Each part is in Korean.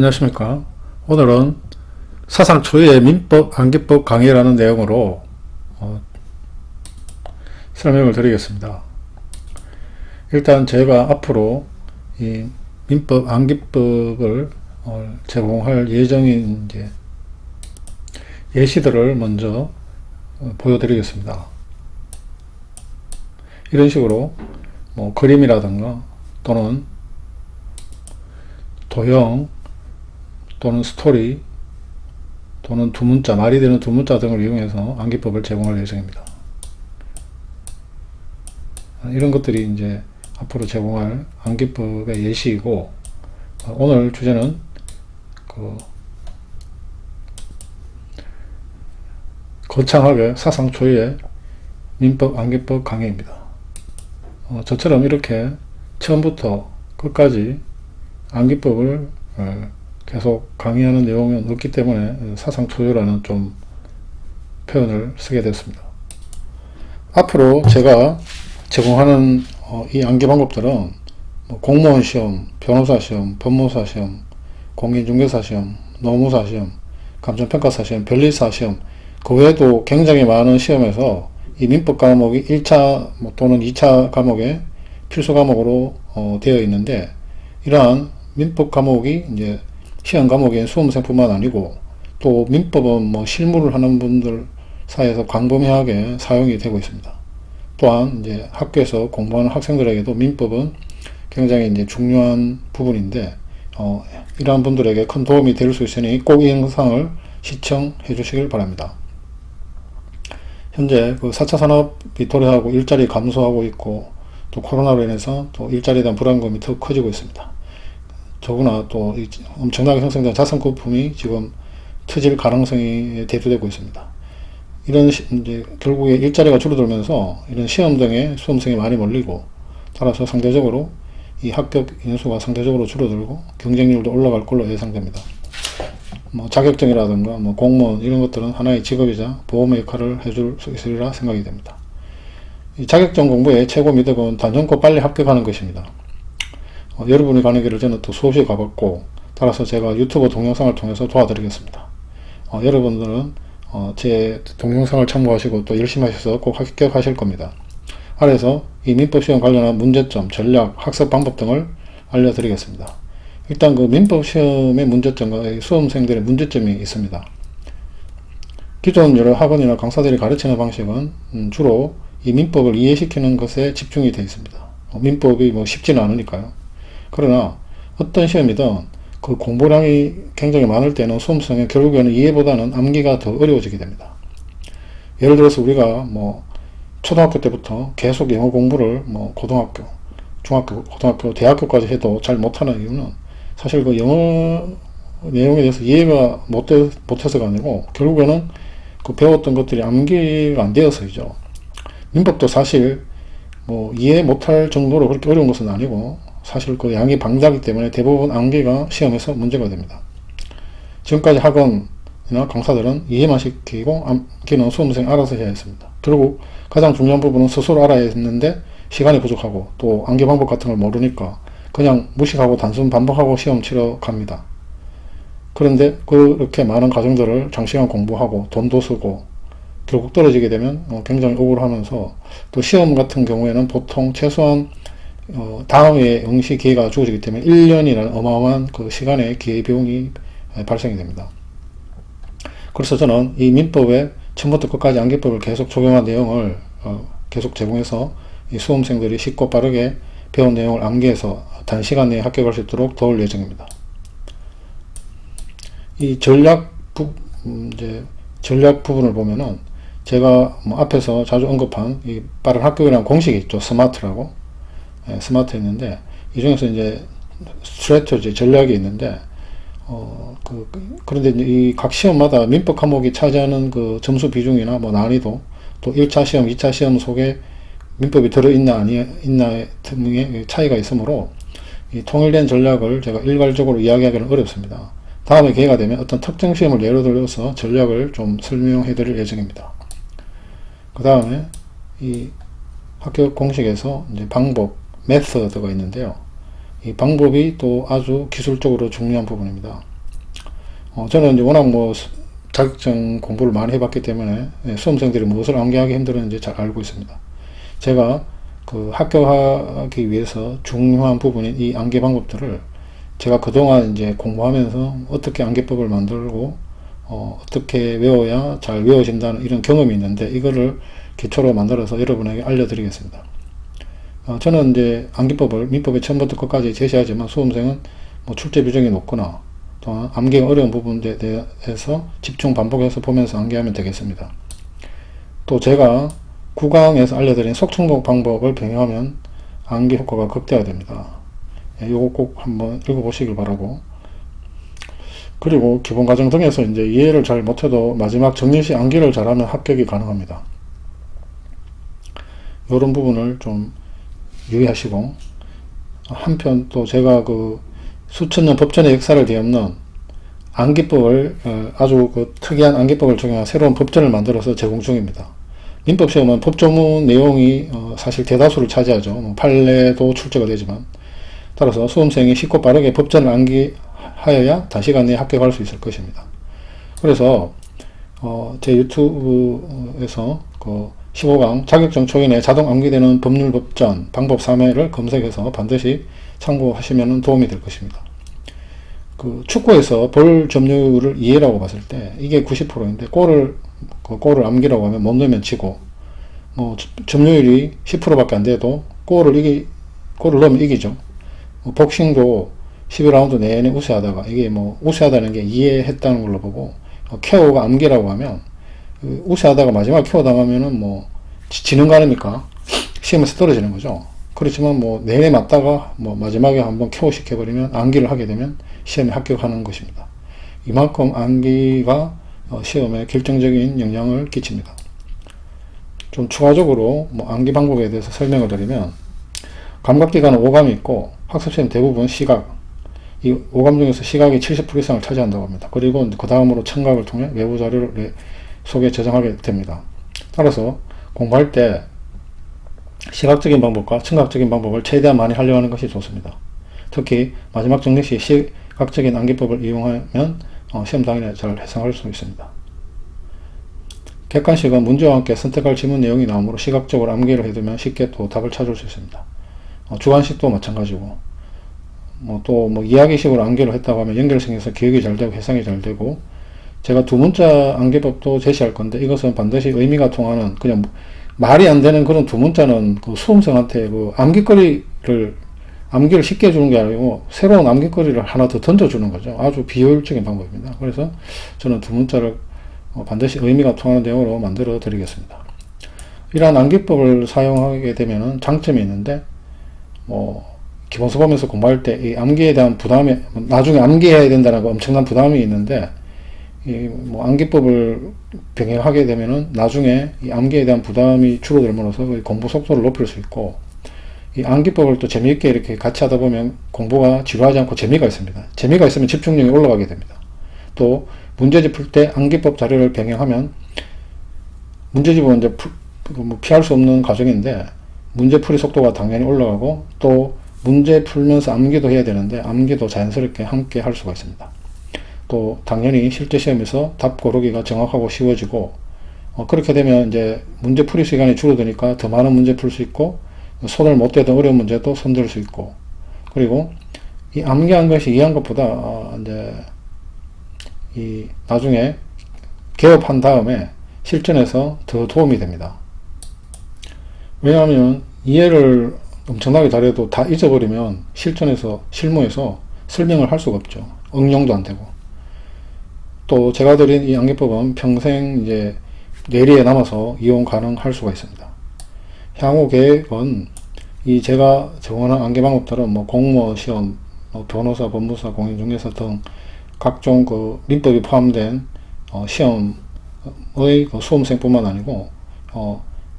안녕하십니까. 오늘은 사상 초유의 민법 암기법 강의라는 내용으로 설명을 드리겠습니다. 일단 제가 앞으로 이 민법 암기법을 제공할 예정인 예시들을 먼저 보여드리겠습니다. 이런 식으로 그림이라든가 또는 도형 또는 스토리 또는 두문자, 말이 되는 두문자 등을 이용해서 암기법을 제공할 예정입니다. 이런 것들이 이제 앞으로 제공할 암기법의 예시이고, 오늘 주제는 거창하게 사상 초유의 민법 암기법 강의입니다. 저처럼 이렇게 처음부터 끝까지 암기법을 계속 강의하는 내용은 없기 때문에 사상 초유라는 좀 표현을 쓰게 됐습니다. 앞으로 제가 제공하는 이 암기 방법들은 공무원 시험, 변호사 시험, 법무사 시험, 공인중개사 시험, 노무사 시험, 감정평가사 시험, 변리사 시험, 그 외에도 굉장히 많은 시험에서 이 민법 과목이 1차 또는 2차 과목의 필수 과목으로 되어 있는데, 이러한 민법 과목이 이제 시험 과목인 수험생뿐만 아니고 또 민법은 실무를 하는 분들 사이에서 광범위하게 사용이 되고 있습니다. 또한 이제 학교에서 공부하는 학생들에게도 민법은 굉장히 이제 중요한 부분인데, 이러한 분들에게 큰 도움이 될 수 있으니 꼭 이 영상을 시청해 주시길 바랍니다. 현재 4차 산업이 도래하고 일자리 감소하고 있고, 또 코로나로 인해서 또 일자리에 대한 불안감이 더 커지고 있습니다. 더구나 또 엄청나게 형성된 자산 거품이 지금 터질 가능성이 대두되고 있습니다. 이런 이제 결국에 일자리가 줄어들면서 이런 시험 등의 수험생이 많이 몰리고, 따라서 상대적으로 이 합격 인수가 상대적으로 줄어들고 경쟁률도 올라갈 걸로 예상됩니다. 자격증이라든가 공무원 이런 것들은 하나의 직업이자 보험의 역할을 해줄 수 있으리라 생각이 됩니다. 이 자격증 공부의 최고 미덕은 단정코 빨리 합격하는 것입니다. 여러분이 가는 길을 저는 또 수없이 가봤고, 따라서 제가 유튜브 동영상을 통해서 도와드리겠습니다. 여러분들은 제 동영상을 참고하시고 또 열심히 하셔서 꼭 합격하실 겁니다. 아래서 이 민법시험 관련한 문제점, 전략, 학습 방법 등을 알려드리겠습니다. 일단 민법시험의 문제점과 수험생들의 문제점이 있습니다. 기존 여러 학원이나 강사들이 가르치는 방식은 주로 이 민법을 이해시키는 것에 집중이 되어 있습니다. 민법이 쉽지는 않으니까요. 그러나 어떤 시험이든 그 공부량이 굉장히 많을 때는 수험생은 결국에는 이해보다는 암기가 더 어려워지게 됩니다. 예를 들어서 우리가 초등학교 때부터 계속 영어 공부를 고등학교, 중학교, 고등학교, 대학교까지 해도 잘 못하는 이유는 사실 그 영어 내용에 대해서 이해가 못해서가 아니고 결국에는 그 배웠던 것들이 암기가 안 되어서이죠. 민법도 사실 이해 못할 정도로 그렇게 어려운 것은 아니고, 사실 그 양이 방대하기 때문에 대부분 암기가 시험에서 문제가 됩니다. 지금까지 학원이나 강사들은 이해만 시키고 암기는 수험생이 알아서 해야 했습니다. 결국 가장 중요한 부분은 스스로 알아야 했는데 시간이 부족하고 또 암기 방법 같은 걸 모르니까 그냥 무식하고 단순 반복하고 시험 치러 갑니다. 그런데 그렇게 많은 과정들을 장시간 공부하고 돈도 쓰고 결국 떨어지게 되면 굉장히 억울하면서, 또 시험 같은 경우에는 보통 최소한 다음에 응시 기회가 주어지기 때문에 1년이라는 어마어마한 그 시간의 기회 비용이 발생이 됩니다. 그래서 저는 이 민법의 처음부터 끝까지 암기법을 계속 적용한 내용을 계속 제공해서 이 수험생들이 쉽고 빠르게 배운 내용을 암기해서 단시간 내에 합격할 수 있도록 도울 예정입니다. 이 전략 부분을 보면은 제가 앞에서 자주 언급한 이 빠른 합격이라는 공식이 있죠. 스마트라고. 스마트 있는데, 이 중에서 이제 스트래터지, 전략이 있는데, 그런데 이 각 시험마다 민법 과목이 차지하는 그 점수 비중이나 난이도, 또 1차 시험, 2차 시험 속에 민법이 들어있나 있나 등의 차이가 있으므로 이 통일된 전략을 제가 일괄적으로 이야기하기는 어렵습니다. 다음에 기회가 되면 어떤 특정 시험을 예로 들어서 전략을 좀 설명해 드릴 예정입니다. 그 다음에 이 합격 공식에서 이제 방법, 메서드가 있는데요. 이 방법이 또 아주 기술적으로 중요한 부분입니다. 저는 이제 워낙 뭐 자격증 공부를 많이 해봤기 때문에 수험생들이 무엇을 암기하기 힘들었는지 잘 알고 있습니다. 제가 그 합격하기 위해서 중요한 부분인 이 암기 방법들을 제가 그동안 이제 공부하면서 어떻게 암기법을 만들고 어떻게 외워야 잘 외워진다는 이런 경험이 있는데, 이거를 기초로 만들어서 여러분에게 알려드리겠습니다. 저는 이제 암기법을 민법의 처음부터 끝까지 제시하지만 수험생은 뭐 출제 비중이 높거나 또한 암기가 어려운 부분에 대해서 집중 반복해서 보면서 암기하면 되겠습니다. 또 제가 9강에서 알려드린 속충독 방법을 병행하면 암기 효과가 극대화됩니다. 요거 꼭 한번 읽어보시길 바라고, 그리고 기본과정 등에서 이제 이해를 잘 못해도 마지막 정리시 암기를 잘하면 합격이 가능합니다. 이런 부분을 좀 유의하시고, 한편 또 제가 그 수천년 법전의 역사를 뒤엎는 암기법을 아주 그 특이한 암기법을 적용한 새로운 법전을 만들어서 제공 중입니다. 민법 시험은 법조문 내용이 사실 대다수를 차지하죠. 판례도 출제가 되지만, 따라서 수험생이 쉽고 빠르게 법전을 암기하여야 단시간 내에 합격할 수 있을 것입니다. 그래서 제 유튜브에서 그 15강 자격증 초인에 자동 암기되는 법률 법전 방법 3회를 검색해서 반드시 참고하시면 도움이 될 것입니다. 그 축구에서 볼 점유율을 2회라고 봤을 때 이게 90%인데 골을 암기라고 하면 못 넣으면 지고, 뭐 점유율이 10%밖에 안 돼도 골을 넣으면 이기죠. 복싱도 12라운드 내내 우세하다가, 이게 뭐 우세하다는 게 이해했다는 걸로 보고, KO가 암기라고 하면 우세하다가 마지막 KO 당하면은 뭐 지는 거 아닙니까? 시험에서 떨어지는 거죠. 그렇지만 뭐 내내 맞다가 뭐 마지막에 한번 KO 시켜버리면, 암기를 하게 되면 시험에 합격하는 것입니다. 이만큼 암기가 시험에 결정적인 영향을 끼칩니다. 좀 추가적으로 뭐 암기 방법에 대해서 설명을 드리면, 감각기관은 5감이 있고 학습시험 대부분 시각, 이 5감 중에서 시각이 70% 이상을 차지한다고 합니다. 그리고 그 다음으로 청각을 통해 외부 자료를 속에 저장하게 됩니다. 따라서 공부할 때 시각적인 방법과 청각적인 방법을 최대한 많이 활용하는 것이 좋습니다. 특히 마지막 정리 시 시각적인 암기법을 이용하면 시험 당일에 잘 해상할 수 있습니다. 객관식은 문제와 함께 선택할 지문 내용이 나오므로 시각적으로 암기를 해두면 쉽게 또 답을 찾을 수 있습니다. 주관식도 마찬가지고, 또 이야기식으로 암기를 했다고 하면 연결성에서 기억이 잘 되고 해상이 잘 되고, 제가 두 문자 암기법도 제시할 건데, 이것은 반드시 의미가 통하는, 그냥 말이 안 되는 그런 두 문자는 그 수험생한테 그 암기를 쉽게 해주는 게 아니고 새로운 암기거리를 하나 더 던져주는 거죠. 아주 비효율적인 방법입니다. 그래서 저는 두 문자를 반드시 의미가 통하는 내용으로 만들어 드리겠습니다. 이러한 암기법을 사용하게 되면 장점이 있는데, 기본서범에서 공부할 때 이 암기에 대한 부담이, 나중에 암기해야 된다는 엄청난 부담이 있는데, 암기법을 병행하게 되면은 나중에 이 암기에 대한 부담이 줄어들므로써 공부 속도를 높일 수 있고, 이 암기법을 또 재미있게 이렇게 같이 하다 보면 공부가 지루하지 않고 재미가 있습니다. 재미가 있으면 집중력이 올라가게 됩니다. 또 문제집 풀 때 암기법 자료를 병행하면, 문제집은 이제 피할 수 없는 과정인데 문제풀이 속도가 당연히 올라가고, 또 문제 풀면서 암기도 해야 되는데 암기도 자연스럽게 함께 할 수가 있습니다. 또 당연히 실제 시험에서 답 고르기가 정확하고 쉬워지고, 그렇게 되면 이제 문제풀이 시간이 줄어드니까 더 많은 문제 풀 수 있고, 손을 못 대던 어려운 문제도 손댈 수 있고, 그리고 이 암기한 것이 이해한 것보다 이제 이 나중에 개업한 다음에 실전에서 더 도움이 됩니다. 왜냐하면 이해를 엄청나게 잘해도 다 잊어버리면 실전에서 실무에서 설명을 할 수가 없죠. 응용도 안 되고. 또 제가 드린 이 암기법은 평생 이제 뇌리에 남아서 이용 가능할 수가 있습니다. 향후 계획은 이 제가 제공하는 암기 방법들은 공무원 시험, 변호사, 법무사, 공인중개사 등 각종 그 민법이 포함된 시험의 그 수험생뿐만 아니고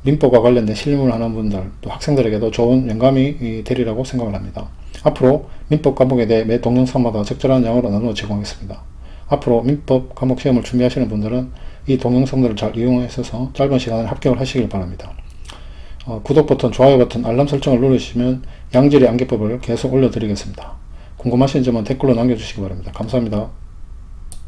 민법과 관련된 실무를 하는 분들, 또 학생들에게도 좋은 영감이 되리라고 생각을 합니다. 앞으로 민법 과목에 대해 매 동영상마다 적절한 양으로 나누어 제공하겠습니다. 앞으로 민법 과목 시험을 준비하시는 분들은 이 동영상들을 잘 이용하셔서 짧은 시간에 합격을 하시길 바랍니다. 구독 버튼, 좋아요 버튼, 알람 설정을 누르시면 양질의 암기법을 계속 올려드리겠습니다. 궁금하신 점은 댓글로 남겨주시기 바랍니다. 감사합니다.